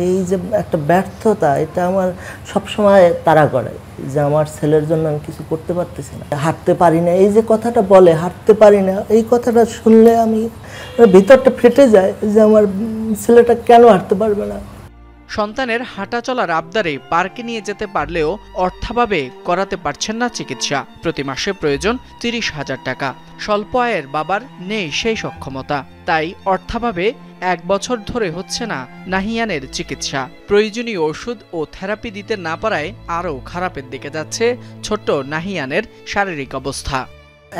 এই যে একটা ব্যর্থতা, এটা আমার সবসময় তাড়া করে যে আমার ছেলের জন্য আমি কিছু করতে পারতেছি না, হাঁটতে পারি না। এই যে কথাটা বলে হাঁটতে পারি না, এই কথাটা শুনলে আমি ভিতরটা ফেটে যায় যে আমার ছেলেটা কেন হাঁটতে পারবে না। সন্তানের হাঁটা চলার আবদারে পার্কে নিয়ে যেতে পারলেও অর্থাভাবে করাতে পারছেন না চিকিৎসা। প্রতি মাসে প্রয়োজন 30,000 টাকা। স্বল্প আয়ের বাবার নেই সেই সক্ষমতা, তাই অর্থাভাবে 1 বছর ধরে হচ্ছে না নাহিয়ানের চিকিৎসা। প্রয়োজনীয় ওষুধ ও থেরাপি দিতে না পারায় আরও খারাপের দিকে যাচ্ছে ছোট্ট নাহিয়ানের শারীরিক অবস্থা।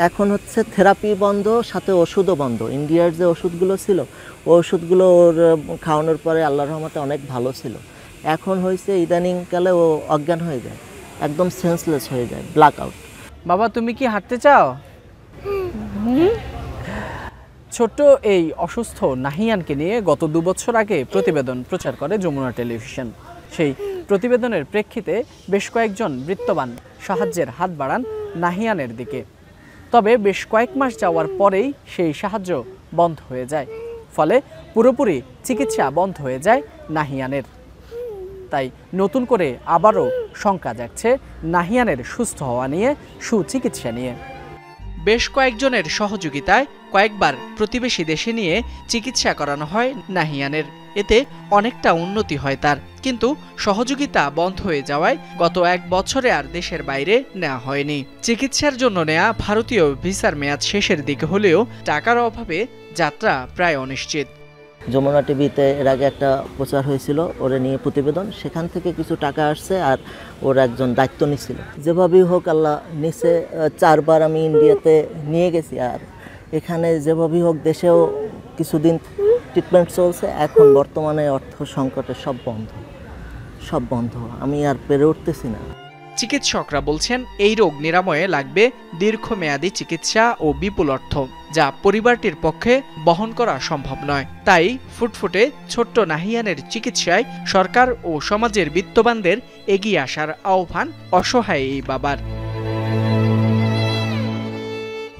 এখন হচ্ছে থেরাপি বন্ধ, সাথে ওষুধও বন্ধ। ইন্ডিয়ার যে ওষুধগুলো ছিল, ওষুধগুলো ওর খাওয়ানোর পরে আল্লাহর রহমতে অনেক ভালো ছিল। এখন হয়েছে ইদানিংকালে ও অজ্ঞান হয়ে যায়, একদম সেন্সলেস হয়ে যায়, ব্ল্যাক আউট। বাবা তুমি কি হাঁটতে চাও? ছোট্ট এই অসুস্থ নাহিয়ানকে নিয়ে গত 2 বছর আগে প্রতিবেদন প্রচার করে যমুনা টেলিভিশন। সেই প্রতিবেদনের প্রেক্ষিতে বেশ কয়েকজন বৃত্তবান সাহায্যের হাত বাড়ান নাহিয়ানের দিকে। তবে বেশ কয়েক মাস যাওয়ার পরেই সেই সাহায্য বন্ধ হয়ে যায়, ফলে পুরোপুরি চিকিৎসা বন্ধ হয়ে যায় নাহিয়ানের। তাই নতুন করে আবারও শঙ্কা জাগছে নাহিয়ানের সুস্থ হওয়া নিয়ে, সুচিকিৎসা নিয়ে। বেশ কয়েকজনের সহযোগিতায় কয়েকবার প্রতিবেশী দেশে নিয়ে চিকিৎসা করানো হয় নাহিয়ানের। এতে অনেকটা উন্নতি হয় তার, কিন্তু সহযোগিতা বন্ধ হয়ে যাওয়ায় গত 1 বছরে আর দেশের বাইরে নেওয়া হয়নি। চিকিৎসার জন্য নেয়া ভারতীয় ভিসার মেয়াদ শেষের দিকে হলেও টাকার অভাবে যাত্রা প্রায় অনিশ্চিত। যমুনা টিভিতে এর আগে একটা প্রচার হয়েছিল ওরে নিয়ে প্রতিবেদন, সেখান থেকে কিছু টাকা আসছে আর ওর একজন দায়িত্ব নিছিল। যেভাবেই হোক আল্লাহ নিচে 4 বার আমি ইন্ডিয়াতে নিয়ে গেছি, আর এখানে যেভাবেই হোক দেশেও কিছুদিন ট্রিটমেন্ট চলছে। এখন বর্তমানে অর্থ সংকটে সব বন্ধ, আমি আর পেরে উঠতেছি না। চিকিৎসকরা বলছেন এই রোগ নিরাময়ে লাগবে দীর্ঘমেয়াদী চিকিৎসা ও বিপুল অর্থ, যা পরিবারটির পক্ষে বহন করা সম্ভব নয়। তাই ফুটফুটে ছোট্ট নাহিয়ানের চিকিৎসায় সরকার ও সমাজের বিত্তবানদের এগিয়ে আসার আহ্বান অসহায় এই বাবার।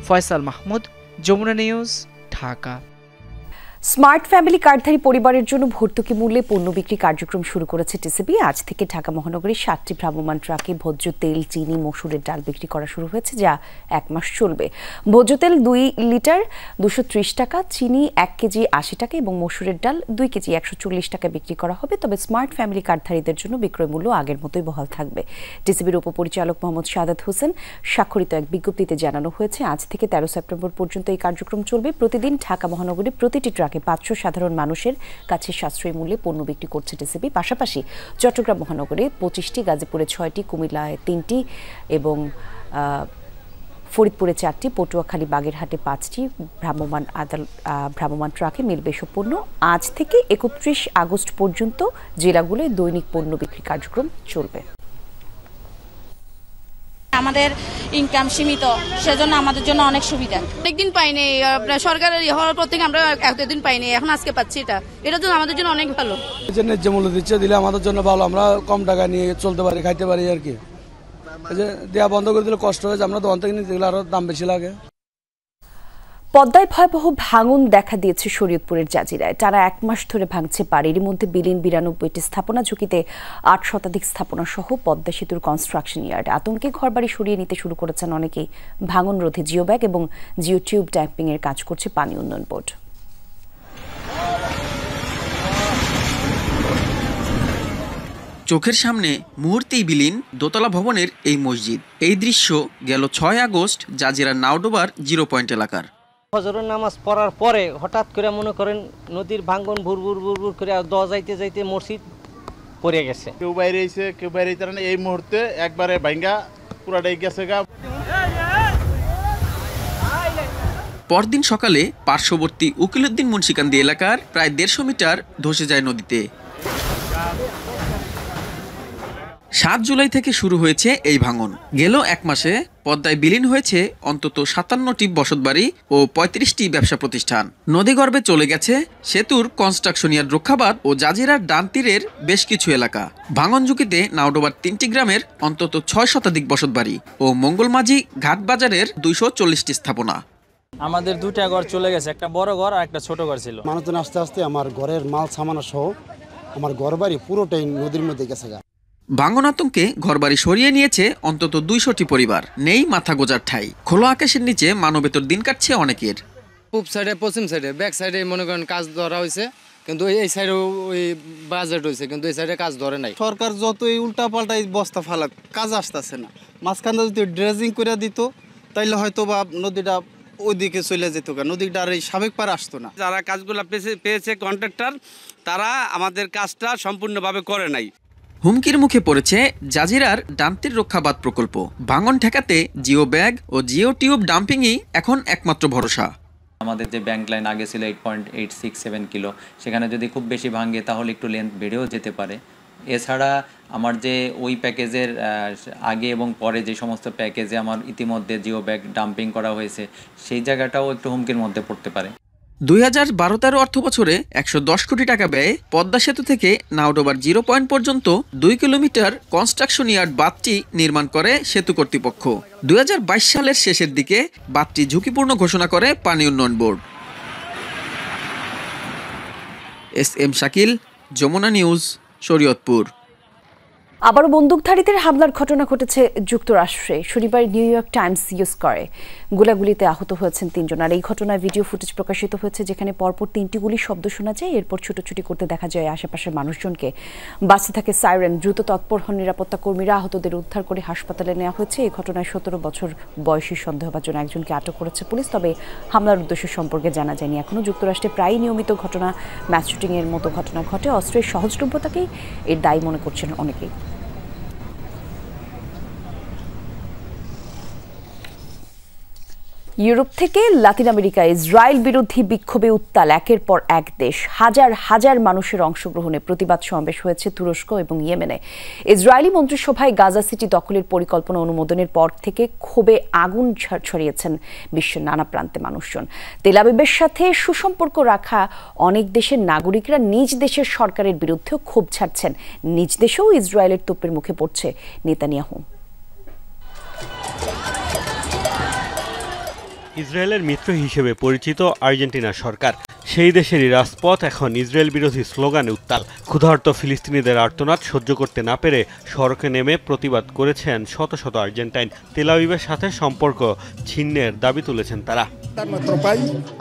Faisal Mahmud, Jamuna news, Dhaka. Smart family কার্ডধারী পরিবারের জন্য ভর্তুকি মূল্যে পণ্য বিক্রি কার্যক্রম শুরু করেছে টিসিবি। আজ থেকে ঢাকা মহানগরীর 7টি ভ্রাম্যমাণ ট্রাকে ভোজ্য তেল, চিনি, মসুরের ডাল বিক্রি করা শুরু হয়েছে, যা 1 মাস চলবে। ভোজ্য তেল 2 লিটার 230 টাকা, চিনি 1 কেজি 80 টাকা এবং মসুরের ডাল 2 কেজি 140 টাকা বিক্রি করা হবে। তবে স্মার্ট ফ্যামিলি কার্ডধারীদের জন্য বিক্রয় মূল্য আগের মতোই বহাল থাকবে। টিসিবির উপপরিচালক মোহাম্মদ সাদাত হোসেন স্বাক্ষরিত এক বিজ্ঞপ্তিতে জানানো হয়েছে, আজ থেকে 13 সেপ্টেম্বর পর্যন্ত এই কার্যক্রম চলবে। প্রতিদিন ঢাকা মহানগরীর প্রতিটি ট্রাকে 500 সাধারণ মানুষের কাছে সাশ্রয়ী মূল্যে পণ্য বিক্রি করছে টিসিবি। পাশাপাশি চট্টগ্রাম মহানগরে 25টি, গাজীপুরে 6টি, কুমিল্লায় 3টি এবং ফরিদপুরে 4টি, পটুয়াখালী, বাগেরহাটে 5টি ভ্রাম্যমাণ ট্রাকে মিলবে এসব পণ্য। আজ থেকে 31 আগস্ট পর্যন্ত জেলাগুলোয় দৈনিক পণ্য বিক্রি কার্যক্রম চলবে। আমাদের ইনকাম সীমিত, সেজন্য আমাদের জন্য অনেক সুবিধা। অনেকদিন পাইনি, সরকারের হওয়ার পর থেকে আমরা এতদিন পাইনি, এখন আজকে পাচ্ছি। এটার জন্য আমাদের জন্য অনেক ভালো। ন্যায্য মূল্য দিচ্ছে, দিলে আমাদের জন্য ভালো, আমরা কম টাকা নিয়ে চলতে পারি, খাইতে পারি আর কি। দেয়া বন্ধ করে দিলে কষ্ট হয়েছে, আমরা দোকান থেকে নিতে গেলে আরো দাম বেশি লাগে। পদ্মায় ভয়াবহ ভাঙন দেখা দিয়েছে শরীয়তপুরের জাজিরায়। টানা 1 মাস ধরে ভাঙছে পাড়। এর মধ্যে বিলীন 92টি স্থাপনা, ঝুঁকিতে 8 শতাধিক স্থাপনা সহ পদ্মা সেতুর কনস্ট্রাকশন ইয়ার্ড। আতঙ্কে ঘরবাড়ি সরিয়ে নিতে শুরু করেছেন অনেকেই। ভাঙন রোধে জিও ব্যাগ এবং জিও টিউব ড্যাম্পিং এর কাজ করছে পানি উন্নয়ন বোর্ড। চোখের সামনে মুহূর্তেই বিলীন দোতলা ভবনের এই মসজিদ। এই দৃশ্য গেল 6 আগস্ট জাজিরার নাওডোবার 0 পয়েন্ট এলাকার। ফজরের নামাজ পড়ার পরে হঠাৎ করে মনে করেন নদীর ভাঙ্গন ভুরভুর ভুরভুর করে যাইতে যাইতে মসজিদ পড়ে গেছে। কেউ বাইরে এসে কেউ বাইরে এই মুহূর্তে একবারে ভাঙ্গা পুরাটাই গেছে গা। পরদিন সকালে পার্শ্ববর্তী উকিলউদ্দিন মুন্সিকান্দি এলাকার প্রায় 150 মিটার ধসে যায় নদীতে। 7 জুলাই থেকে শুরু হয়েছে এই ভাঙন। গেল 1 মাসে পদ্মায় বিলীন হয়েছে অন্তত 57টি বসতবাড়ি ও 35টি ব্যবসা প্রতিষ্ঠান। নদীগর্ভে চলে গেছে সেতুর কনস্ট্রাকশন ইয়ার্ড, রক্ষাবাদ ও জাজিরার ডান তীরের বেশ কিছু এলাকা। ভাঙন ঝুঁকিতে নাওডোবার 3টি গ্রামের অন্তত 6 শতাধিক বসতবাড়ি ও মঙ্গলমাঝি ঘাট বাজারের 240টি স্থাপনা। আমাদের 2টা ঘর চলে গেছে, একটা বড় ঘর আর একটা ছোট ঘর ছিল। মানুষজন আস্তে আস্তে আমার ঘরের মাল সামানা সহ আমার ঘরবাড়ি পুরোটাই নদীর মধ্যে গেছে। ভাঙন আতঙ্কে ঘরবাড়ি সরিয়ে নিয়েছে অন্তত 200টি পরিবার। নেই মাথা গোজার ঠাই। খোলা আকাশের নিচে মানবেতর দিন কাটছে অনেকের। পূব সাইডে, পশ্চিম সাইডে, ব্যাক সাইডে মনে করেন কাজ ধরা হয়েছে, কিন্তু এই সাইডে ওই বাজেট হয়েছে, কিন্তু এই সাইডে কাজ ধরে নাই। সরকার যতই উল্টা পাল্টাই বস্তা ফালাক, কাজ আসতেছে না। মাঝখানে যদি ড্রেজিং করে দিত তাইলে হয়তো বা নদীটা ওইদিকে চলে যেত, নদীটা আর এই সাবেক পার আসতো না। যারা কাজগুলো পেয়েছে কন্ট্রাক্টর, তারা আমাদের কাজটা সম্পূর্ণভাবে করে নাই। হুমকির মুখে পড়েছে জাজিরার ডানতীর রক্ষাবাদ প্রকল্প। ভাঙন ঠেকাতে জিও ব্যাগ ও জিও টিউব ডাম্পিংই এখন একমাত্র ভরসা। আমাদের যে ব্যাংক লাইন আগে ছিল 8.867 কিলো, সেখানে যদি খুব বেশি ভাঙে তাহলে একটু লেন্থ বেড়েও যেতে পারে। এছাড়া আমার যে ওই প্যাকেজের আগে এবং পরে যে সমস্ত প্যাকেজে আমার ইতিমধ্যে জিও ব্যাগ ডাম্পিং করা হয়েছে, সেই জায়গাটাও একটু হুমকির মধ্যে পড়তে পারে। 2012-13 অর্থ বছরে 110 কোটি টাকা ব্যয়ে পদ্মা সেতু থেকে নাওডোবার 0 পয়েন্ট পর্যন্ত 2 কিলোমিটার কনস্ট্রাকশন ইয়ার্ড বাঁধটি নির্মাণ করে সেতু কর্তৃপক্ষ। 2022 সালের শেষের দিকে বাঁধটি ঝুঁকিপূর্ণ ঘোষণা করে পানি উন্নয়ন board. SM Shakil, Jamuna News, Shariatpur. আবারও বন্দুকধারীদের হামলার ঘটনা ঘটেছে যুক্তরাষ্ট্রে। শনিবার নিউ ইয়র্ক টাইমস করে গোলাগুলিতে আহত হয়েছেন 3 জন। আর এই ঘটনায় ভিডিও ফুটেজ প্রকাশিত হয়েছে, যেখানে পরপর 3টি গুলির শব্দ শোনা যায়। এরপর ছুটোছুটি করতে দেখা যায় আশেপাশের মানুষজনকে। বাসে থাকে সাইরেন। দ্রুত তৎপর হন নিরাপত্তা কর্মীরা। আহতদের উদ্ধার করে হাসপাতালে নেওয়া হয়েছে। এই ঘটনায় 17 বছর বয়সী সন্দেহভাজন একজনকে আটক করেছে পুলিশ। তবে হামলার উদ্দেশ্য সম্পর্কে জানা যায়নি এখনো। যুক্তরাষ্ট্রে প্রায়ই নিয়মিত ঘটনা, ম্যাস শুটিং এর মতো ঘটনা ঘটে। অস্ত্রের সহজলভ্যতাকেই এর দায়ী মনে করছেন অনেকেই। ইউরোপ থেকে লাতিন আমেরিকা ইসরায়েল বিরোধী বিক্ষোভে উত্তাল একের পর এক দেশ। হাজার হাজার মানুষের অংশগ্রহণে প্রতিবাদ সমাবেশ হয়েছে তুরস্ক এবং ইয়েমেনে। ইসরায়েলি মন্ত্রিসভায় গাজা সিটি দখলের পরিকল্পনা অনুমোদনের পর থেকে ক্ষোভে আগুন ছড়িয়েছেন বিশ্বের নানা প্রান্তে মানুষজন। তেল আবিবের সাথে সুসম্পর্ক রাখা অনেক দেশের নাগরিকরা নিজ দেশের সরকারের বিরুদ্ধেও ক্ষোভ ছাড়ছেন। নিজ দেশেও ইসরায়েলের তোপের মুখে পড়ছে নেতানিয়াহু। ইসরায়েলের মিত্র হিসেবে পরিচিত আর্জেন্টিনার সরকার, সেই দেশেরই রাজপথ এখন ইসরায়েল বিরোধী স্লোগানে উত্তাল। ক্ষুধার্ত ফিলিস্তিনিদের আর্তনাদ সহ্য করতে না পেরে সড়কে নেমে প্রতিবাদ করেছেন শত শত আর্জেন্টাইন। তেল আবিবের সাথে সম্পর্ক ছিন্নের দাবি তুলেছেন তারা।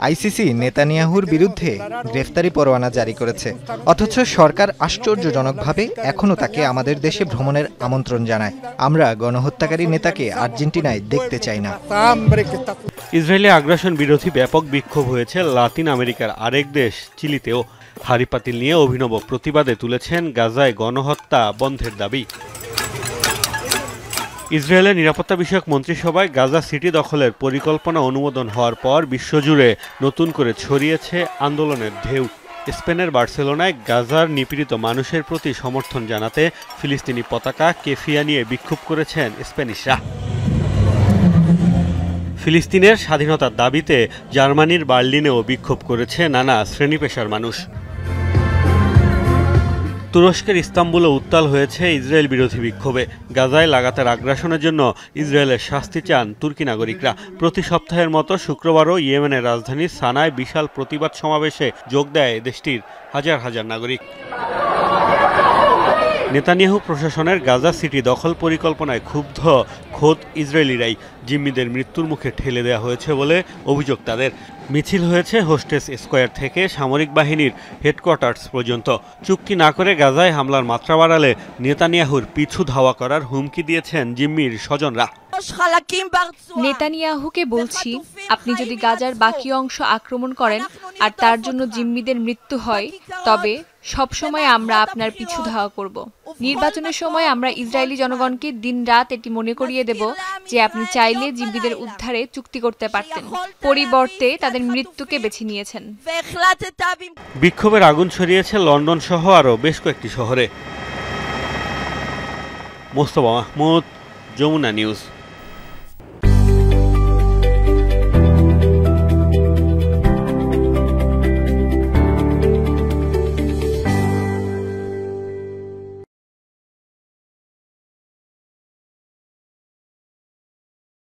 আইসিসি নেতানিয়াহুর বিরুদ্ধে গ্রেফতারি পরোয়ানা জারি করেছে, অথচ সরকার আশ্চর্যজনকভাবে এখনও তাকে আমাদের দেশে ভ্রমণের আমন্ত্রণ জানায়। আমরা গণহত্যাকারী নেতাকে আর্জেন্টিনায় দেখতে চাই না। ইসরায়েলি আগ্রাসন বিরোধী ব্যাপক বিক্ষোভ হয়েছে লাতিন আমেরিকার আরেক দেশ চিলিতেও। হাড়িপাতিল নিয়ে অভিনব প্রতিবাদে তুলেছেন গাজায় গণহত্যা বন্ধের দাবি। ইসরায়েলের নিরাপত্তা বিষয়ক মন্ত্রিসভায় গাজা সিটি দখলের পরিকল্পনা অনুমোদন হওয়ার পর বিশ্বজুড়ে নতুন করে ছড়িয়েছে আন্দোলনের ঢেউ। স্পেনের বার্সেলোনায় গাজার নিপীড়িত মানুষের প্রতি সমর্থন জানাতে ফিলিস্তিনি পতাকা কেফিয়া নিয়ে বিক্ষোভ করেছেন স্প্যানিশরা। ফিলিস্তিনের স্বাধীনতার দাবিতে জার্মানির বার্লিনেও বিক্ষোভ করেছে নানা শ্রেণী পেশার মানুষ। তুরস্কের ইস্তাম্বুলও উত্তাল হয়েছে ইসরায়েল বিরোধী বিক্ষোভে। গাজায় লাগাতার আগ্রাসনের জন্য ইসরায়েলের শাস্তি চান তুর্কি নাগরিকরা। প্রতি সপ্তাহের মতো শুক্রবারও ইয়েমেনের রাজধানী সানায় বিশাল প্রতিবাদ সমাবেশে যোগ দেয় দেশটির হাজার হাজার নাগরিক। নেতানিয়াহু প্রশাসনের গাজা সিটি দখল পরিকল্পনায় ক্ষুব্ধ খোদ ইসরায়েলিরাই। জিম্মিদের মৃত্যুর মুখে ঠেলে দেওয়া হয়েছে বলে অভিযোগ তাদের। মিছিল হয়েছে হোস্টেস স্কোয়ার থেকে সামরিক বাহিনীর হেডকোয়ার্টার্স পর্যন্ত। চুক্তি না করে গাজায় হামলার মাত্রা বাড়ালে নেতানিয়াহুর পিছু ধাওয়া করার হুমকি দিয়েছেন জিম্মির স্বজনরা। নেতানিয়াহুকে বলছি, আপনি যদি গাজার বাকি অংশ আক্রমণ করেন আর তার জন্য জিম্মিদের মৃত্যু হয়, তবে সবসময় আমরা আপনার পিছু ধাওয়া করব। নির্বাচনের সময় আমরা ইসরায়েলি জনগণকে দিনরাত এটি মনে করিয়ে দেব যে আপনি চাইলে জিম্মিদের উদ্ধারে চুক্তি করতে পারতেন, পরিবর্তে তাদের মৃত্যুকে বেছে নিয়েছেন। বিক্ষোভের আগুন ছড়িয়েছে লন্ডন সহ আরও বেশ কয়েকটি শহরে। মোস্তফা মাহমুদ, যমুনা নিউজ।